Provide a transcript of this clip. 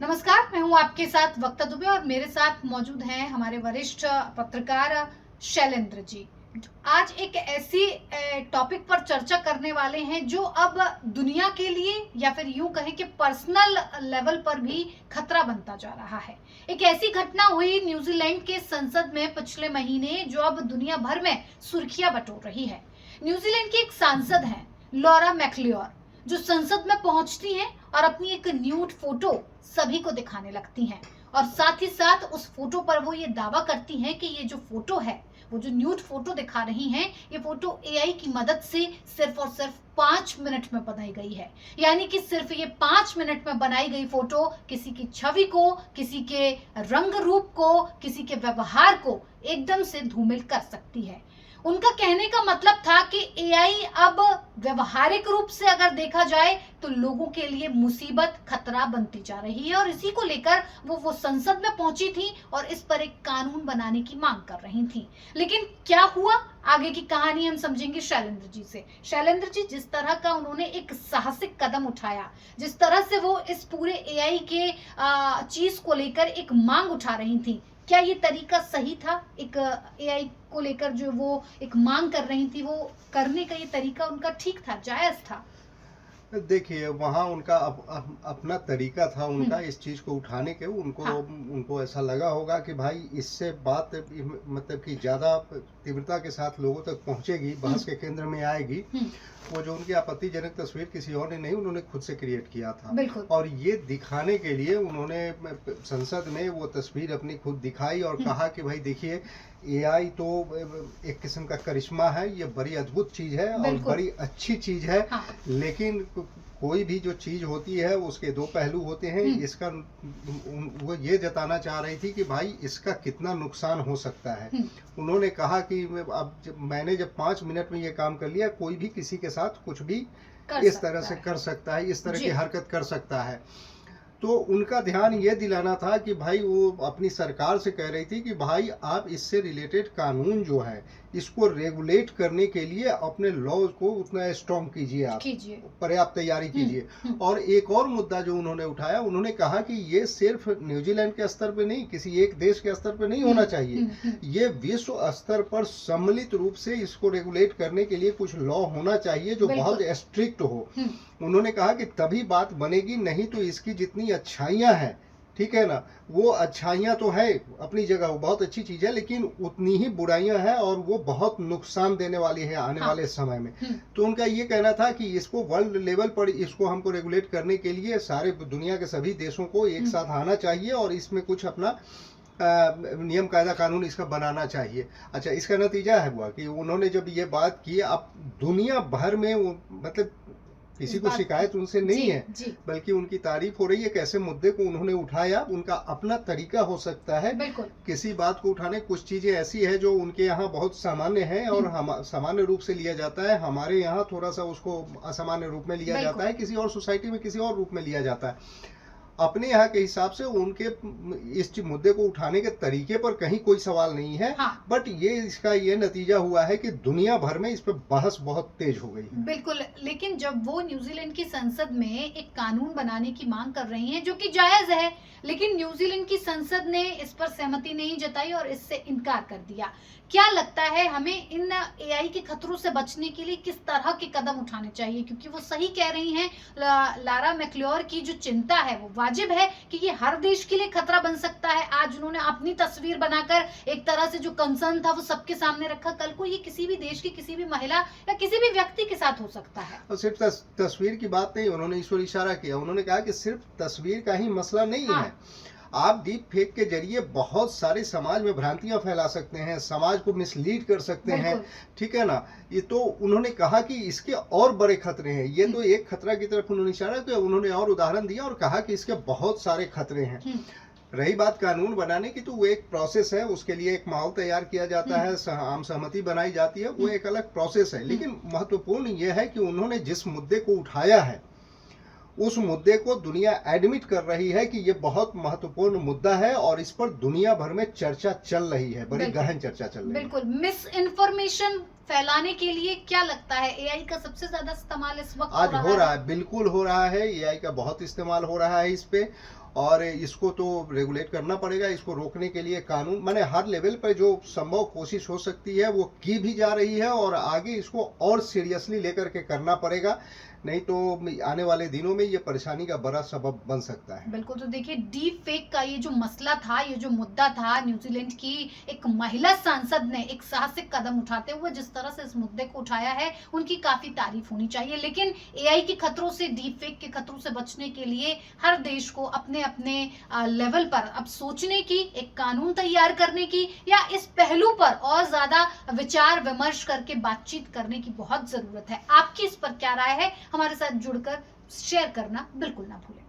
नमस्कार, मैं हूं आपके साथ वक्ता दुबे और मेरे साथ मौजूद हैं हमारे वरिष्ठ पत्रकार शैलेंद्र जी। आज एक ऐसी टॉपिक पर चर्चा करने वाले हैं जो अब दुनिया के लिए या फिर यूं कहें कि पर्सनल लेवल पर भी खतरा बनता जा रहा है। एक ऐसी घटना हुई न्यूजीलैंड के संसद में पिछले महीने जो अब दुनिया भर में सुर्खियां बटोर रही है। न्यूजीलैंड की एक सांसद हैं लॉरा मैक्लियोर, जो संसद में पहुंचती हैं और अपनी एक न्यूड फोटो सभी को दिखाने लगती हैं और साथ ही साथ उस फोटो पर वो ये दावा करती हैं कि ये जो फोटो है, वो जो न्यूड फोटो दिखा रही हैं, ये फोटो एआई की मदद से सिर्फ और सिर्फ 5 मिनट में बनाई गई है। यानी कि सिर्फ ये 5 मिनट में बनाई गई फोटो किसी की छवि को, किसी के रंग रूप को, किसी के व्यवहार को एकदम से धूमिल कर सकती है। उनका कहने का मतलब था कि एआई अब व्यवहारिक रूप से अगर देखा जाए तो लोगों के लिए मुसीबत, खतरा बनती जा रही है और इसी को लेकर वो संसद में पहुंची थी और इस पर एक कानून बनाने की मांग कर रही थी। लेकिन क्या हुआ, आगे की कहानी हम समझेंगे शैलेंद्र जी से। शैलेंद्र जी, जिस तरह का उन्होंने एक साहसिक कदम उठाया, जिस तरह से वो इस पूरे एआई के चीज को लेकर एक मांग उठा रही थी, क्या ये तरीका सही था? एक एआई को लेकर जो वो एक मांग कर रही थी, वो करने का ये तरीका उनका ठीक था, जायज था? देखिए, वहाँ उनका अपना तरीका था उनका इस चीज़ को उठाने के। उनको हाँ। उनको ऐसा लगा होगा कि भाई इससे बात मतलब कि ज़्यादा तीव्रता के साथ लोगों तक पहुँचेगी, बहस के केंद्र में आएगी। वो जो उनकी आपत्तिजनक तस्वीर किसी और ने नहीं, उन्होंने खुद से क्रिएट किया था। बिल्कुल। और ये दिखाने के लिए उन्होंने संसद में वो तस्वीर अपनी खुद दिखाई और कहा कि भाई देखिए, एआई तो एक किस्म का करिश्मा है, ये बड़ी अद्भुत चीज़ है और बड़ी अच्छी चीज़ है। हाँ। लेकिन कोई भी जो चीज़ होती है उसके दो पहलू होते हैं। इसका वो ये जताना चाह रही थी कि भाई इसका कितना नुकसान हो सकता है। उन्होंने कहा कि अब मैंने जब 5 मिनट में ये काम कर लिया, कोई भी किसी के साथ कुछ भी इस तरह से कर सकता है, इस तरह की हरकत कर सकता है। तो उनका ध्यान ये दिलाना था कि भाई वो अपनी सरकार से कह रही थी कि भाई आप इससे रिलेटेड कानून जो है इसको रेगुलेट करने के लिए अपने लॉ को उतना स्ट्रॉन्ग कीजिए, आप पर्याप्त तैयारी कीजिए। और एक और मुद्दा जो उन्होंने उठाया, उन्होंने कहा कि ये सिर्फ न्यूजीलैंड के स्तर पे नहीं, किसी एक देश के स्तर पे नहीं होना चाहिए, ये विश्व स्तर पर सम्मिलित रूप से इसको रेगुलेट करने के लिए कुछ लॉ होना चाहिए जो बहुत स्ट्रिक्ट हो। उन्होंने कहा कि तभी बात बनेगी, नहीं तो इसकी जितनी अच्छाइयां हैं, ठीक है ना, वो अच्छाइयां तो है अपनी जगह, वो बहुत अच्छी चीज है, लेकिन उतनी ही बुराइयां हैं और वो बहुत नुकसान देने वाली है आने वाले समय में। तो उनका ये कहना था कि इसको वर्ल्ड लेवल पर इसको हमको रेगुलेट करने के लिए सारे दुनिया के सभी देशों को एक साथ आना चाहिए और इसमें कुछ अपना नियम कायदा कानून इसका बनाना चाहिए। अच्छा, इसका नतीजा है हुआ कि उन्होंने जब ये बात की, अब दुनिया भर में मतलब किसी को शिकायत उनसे नहीं है, बल्कि उनकी तारीफ हो रही है। कैसे मुद्दे को उन्होंने उठाया, उनका अपना तरीका हो सकता है किसी बात को उठाने। कुछ चीजें ऐसी है जो उनके यहाँ बहुत सामान्य है और हम सामान्य रूप से लिया जाता है, हमारे यहाँ थोड़ा सा उसको असामान्य रूप में लिया जाता है, किसी और सोसाइटी में किसी और रूप में लिया जाता है। अपने यहाँ के हिसाब से उनके इस मुद्दे को उठाने के तरीके पर कहीं कोई सवाल नहीं है। हाँ। बट ये इसका ये नतीजा हुआ है कि दुनिया भर में इस पर बहस बहुत तेज हो गई है। बिल्कुल, लेकिन जब वो न्यूजीलैंड की संसद में एक कानून बनाने की मांग कर रही हैं, जो कि जायज है, लेकिन न्यूजीलैंड की संसद ने इस पर सहमति नहीं जताई और इससे इनकार कर दिया। क्या लगता है हमें इन एआई के खतरों से बचने के लिए किस तरह के कदम उठाने चाहिए? क्योंकि वो सही कह रही हैं, लॉरा मैक्लियोर की जो चिंता है वो वाजिब है कि ये हर देश के लिए खतरा बन सकता है। आज उन्होंने अपनी तस्वीर बनाकर एक तरह से जो कंसर्न था वो सबके सामने रखा, कल को ये किसी भी देश की किसी भी महिला या किसी भी व्यक्ति के साथ हो सकता है। और सिर्फ तस्वीर की बात नहीं, उन्होंने इस ओर इशारा किया। उन्होंने कहा कि सिर्फ तस्वीर का ही मसला नहीं है, आप डीप फेक के जरिए बहुत सारे समाज में भ्रांतियां फैला सकते हैं, समाज को मिसलीड कर सकते हैं, ठीक है ना। ये तो उन्होंने कहा कि इसके और बड़े खतरे हैं। ये तो एक खतरा की तरफ उन्होंने इशारा किया, उन्होंने और उदाहरण दिया और कहा कि इसके बहुत सारे खतरे हैं। रही बात कानून बनाने की, तो वो एक प्रोसेस है, उसके लिए एक माहौल तैयार किया जाता है, आम सहमति बनाई जाती है, वो एक अलग प्रोसेस है। लेकिन महत्वपूर्ण ये है कि उन्होंने जिस मुद्दे को उठाया है उस मुद्दे को दुनिया एडमिट कर रही है कि ये बहुत महत्वपूर्ण मुद्दा है और इस पर दुनिया भर में चर्चा चल रही है, बड़ी गहन चर्चा चल रही है। बिल्कुल, मिस इन्फॉर्मेशन फैलाने के लिए क्या लगता है एआई का सबसे ज्यादा इस्तेमाल इस वक्त आज हो रहा है? बिल्कुल हो रहा है, एआई का बहुत इस्तेमाल हो रहा है इस पे। और इसको तो रेगुलेट करना पड़ेगा। इसको रोकने के लिए कानून माने हर लेवल पर जो संभव कोशिश हो सकती है वो की भी जा रही है, और आगे इसको और सीरियसली लेकर के करना पड़ेगा, नहीं तो आने वाले दिनों में ये परेशानी का बड़ा सबब बन सकता है। बिल्कुल। तो देखिए, डीप फेक का ये जो मसला था, ये जो मुद्दा था, न्यूजीलैंड की एक महिला सांसद ने एक साहसिक कदम उठाते हुए जिस तरह से इस मुद्दे को उठाया है, उनकी काफी तारीफ होनी चाहिए। लेकिन एआई के खतरों से, डीप फेक के खतरों से बचने के लिए हर देश को अपने अपने लेवल पर अब सोचने की, एक कानून तैयार करने की, या इस पहलू पर और ज्यादा विचार विमर्श करके बातचीत करने की बहुत जरूरत है। आपकी इस पर क्या राय है? हमारे साथ जुड़कर शेयर करना बिल्कुल ना भूलें।